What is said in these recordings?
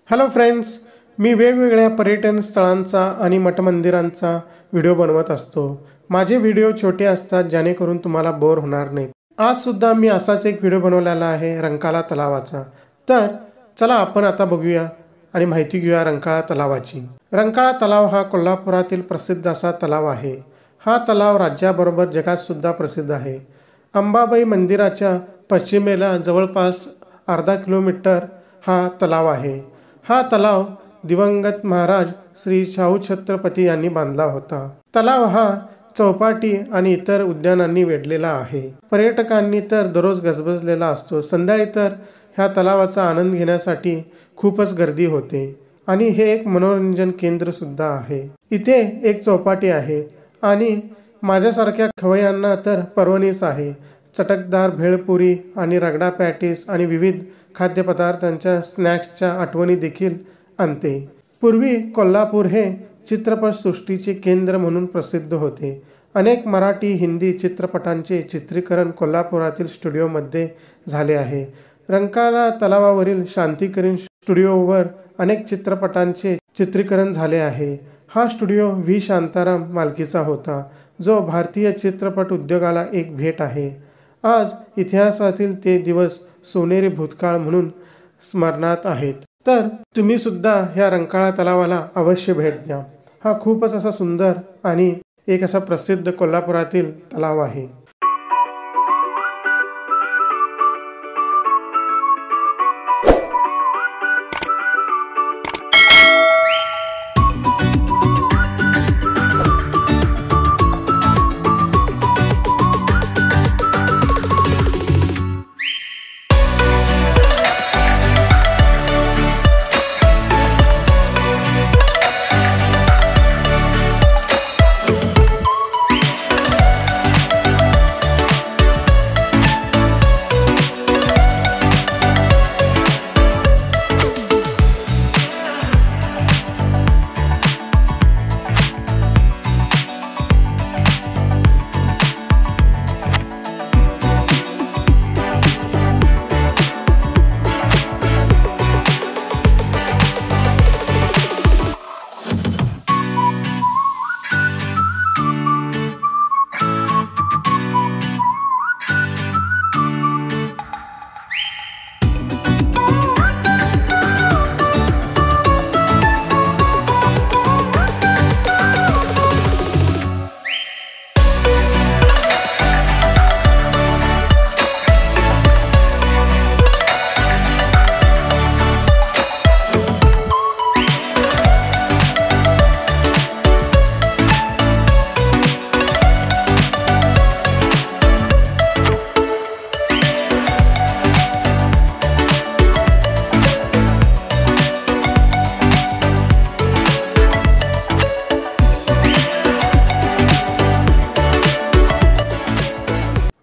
Hello friends, मी वेगवेगळ्या पर्यटन स्थळांचा आणि मठमंदिरांचा व्हिडिओ बनवत असतो। माझे व्हिडिओ छोटे असतात जेणेकरून तुम्हाला बोर होणार नाही। आज सुद्धा मी असाच एक व्हिडिओ बनवलेला आहे रंकाळा तलावाचा। तर चला आपण आता बघूया आणि माहिती घेऊया रंकाळा तलावाची। रंकाळा तलाव हा कोल्हापुरातील प्रसिद्ध असा तलाव आहे। हा तलाव राज्याबरोबर जगात सुद्धा प्रसिद्ध आहे। अंबाबाई मंदिराच्या पश्चिमेला जवळपास अर्धा किलोमीटर हा तलाव आहे। हा तलाव दिवंगत महाराज श्री शाहू छत्रपती यांनी बांधला होता। तलाव हा चौपाटी आणि इतर उद्यानांनी वेढलेला आहे। पर्यटकांनी तर दररोज गजबजलेला असतो। संध्याकाळी तर ह्या तलावाचा आनंद घेण्यासाठी खूपच गर्दी होते आणि हे एक मनोरंजन केंद्र सुद्धा आहे। इथे एक चौपाटी आहे आणि माझ्यासारख्या खवय्यांना तर पर्वणीच आहे। चटकदार भेळपुरी आणि रगडा पॅटीस आणि विविध खाद्यपदार्थांच्या स्नॅक्सच्या आठवणी देखील आणते। पूर्वी कोल्हापूर हे चित्रपटसृष्टीचे केंद्र म्हणून प्रसिद्ध होते। अनेक मराठी हिंदी चित्रपटांचे चित्रीकरण कोल्हापुरातील स्टुडिओमध्ये झाले आहे। रंकाळा तलावावरील शांतिकरण स्टुडिओवर अनेक चित्रपटांचे चित्रीकरण झाले आहे। हा स्टुडिओ व्ही शांताराम मालकीचा होता, जो भारतीय चित्रपट उद्योगाला एक भेट आहे। आज इतिहासातील ते दिवस सोनेरी भूतकाळ म्हणून स्मरणात आहेत। तर तुम्ही सुद्धा ह्या रंकाळा तलावाला अवश्य भेट द्या। हा खूपच असा सुंदर आणि एक असा प्रसिद्ध कोल्हापुरातील तलाव आहे।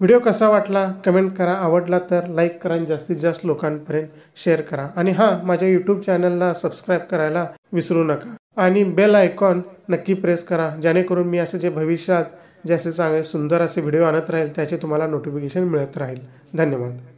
व्हिडिओ कसा वाटला कमेंट करा, आवडला तर लाईक करा आणि जास्तीत जास्त लोकांपर्यंत शेअर करा। आणि माझ्या यूट्यूब चॅनलला सबस्क्राईब करायला विसरू नका आणि बेल आयकॉन नक्की प्रेस करा, जेणेकरून मी असे जे भविष्यात जसे चांगले सुंदर असे व्हिडिओ आणत राहील त्याचे तुम्हाला नोटिफिकेशन मिळत राहील। धन्यवाद।